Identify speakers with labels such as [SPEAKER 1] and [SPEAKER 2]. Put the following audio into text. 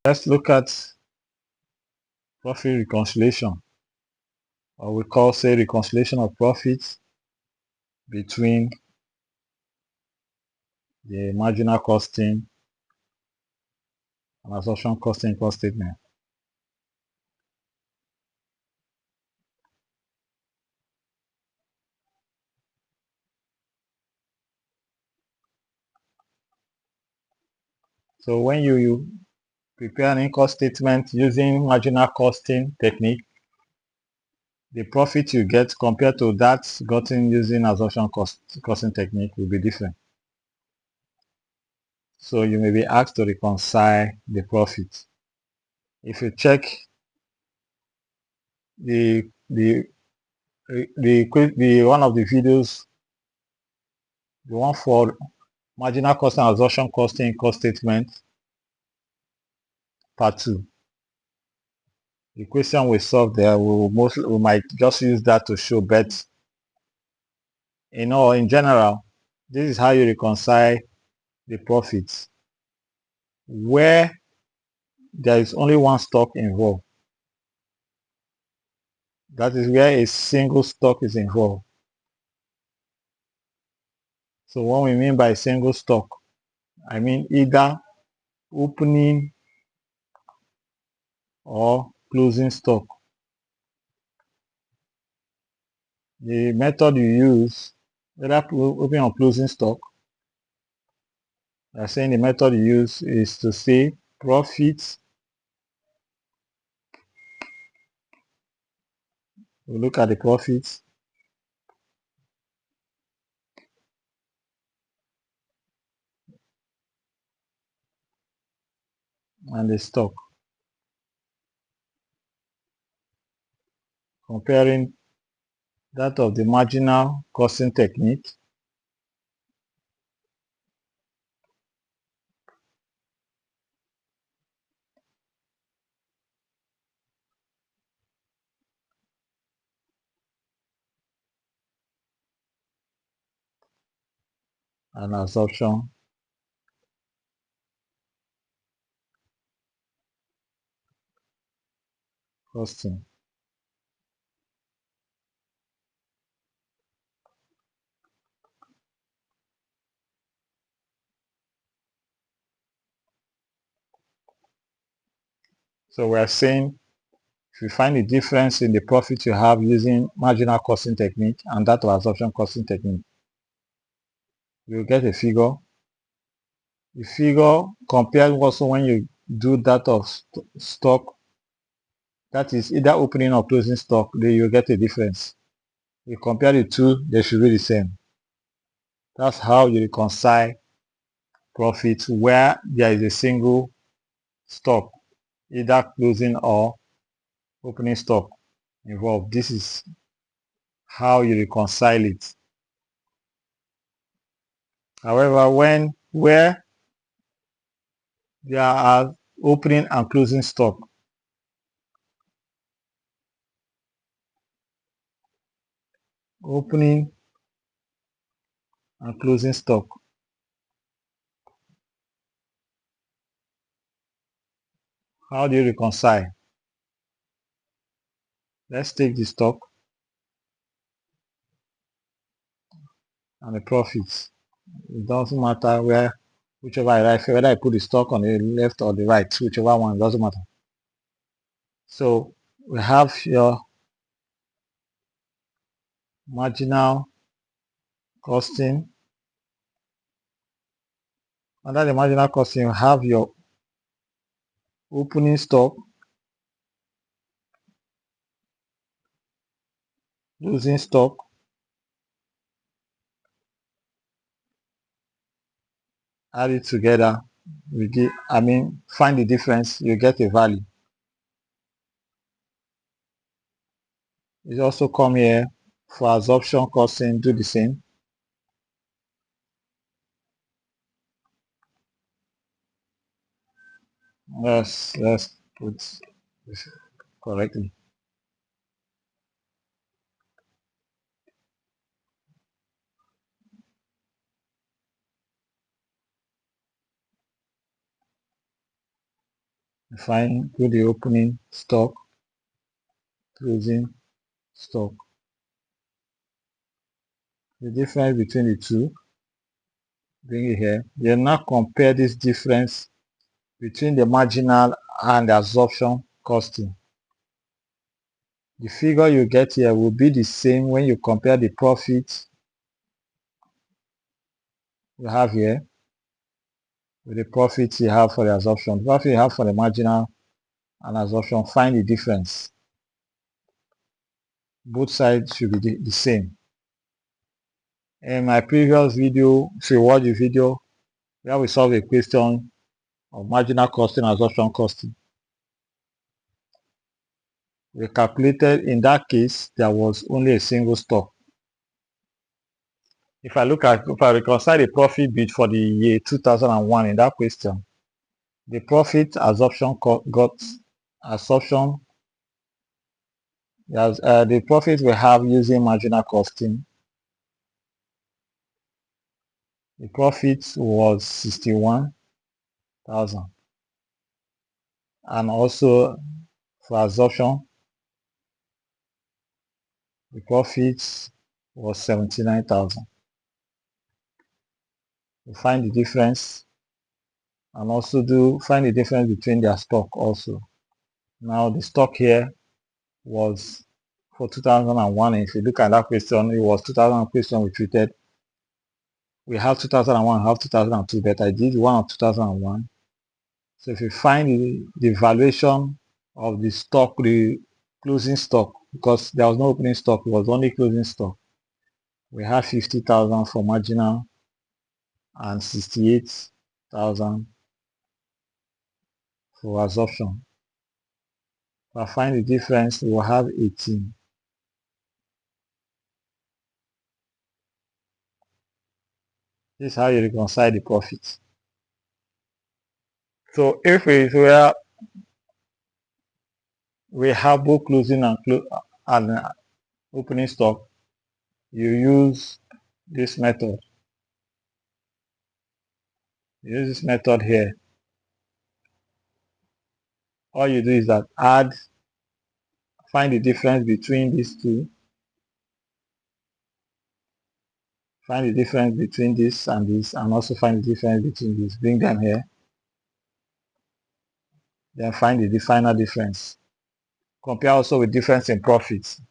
[SPEAKER 1] Let's look at profit reconciliation, or we call, say, reconciliation of profits between the marginal costing and absorption costing cost statement. So when you prepare an income statement using marginal costing technique, the profit you get compared to that gotten using absorption costing technique will be different. So you may be asked to reconcile the profit. If you check the one of the videos, the one for marginal cost and absorption costing cost statement, part 2, the question we solve there, we might just use that to show, but in general, this is how you reconcile the profits where there is only one stock involved. That is where a single stock is involved. So what we mean by single stock, I mean either opening or closing stock. The method you use, whether opening or closing stock, we are saying the method you use is to say profits. We look at the profits and the stock, comparing that of the marginal costing technique and absorption costing. So we are saying if you find the difference in the profit you have using marginal costing technique and that of absorption costing technique, you'll get a figure. The figure compared also when you do that of stock, that is either opening or closing stock, then you get a difference. You compare the two, they should be the same. That's how you reconcile profits where there is a single stock, either closing or opening stock involved. This is how you reconcile it. However, where there are opening and closing stock, opening and closing stock, how do you reconcile? Let's take the stock and the profits. It doesn't matter whichever I write, whether I put the stock on the left or the right, whichever one, doesn't matter. So we have your marginal costing. Under the marginal costing, you have your opening stock, closing stock, add it together, find the difference, you get a value. You also come here for absorption costing, do the same. Let's put this correctly. Find go the opening stock, closing stock. The difference between the two, bring it here. Then now compare this difference between the marginal and the absorption costing. The figure you get here will be the same when you compare the profit you have here with the profit you have for the absorption. The profit you have for the marginal and absorption, find the difference. Both sides should be the same. In my previous video, if you watch the video where we solve a question of marginal costing and absorption costing, we calculated in that case there was only a single stock. If I reconcile the profit bid for the year 2001 in that question, the profit absorption got absorption. The profit we have using marginal costing, the profit was 61,000, and also for absorption the profit was 79,000. We find the difference and also find the difference between their stock also. Now the stock here was for 2001. If you look at that question, it was 2000 question we treated. We have 2001, have 2002, but I did one of 2001. So if you find the valuation of the stock, the closing stock, because there was no opening stock, it was only closing stock. We have 50,000 for marginal and 68,000 for absorption. If I find the difference, we will have 18. This is how you reconcile the profits. So if we have both closing and opening stock, you use this method. You use this method here. All you do is that find the difference between these two. Find the difference between this, and also find the difference between this. Bring them here. Then find the final difference. Compare also with difference in profits.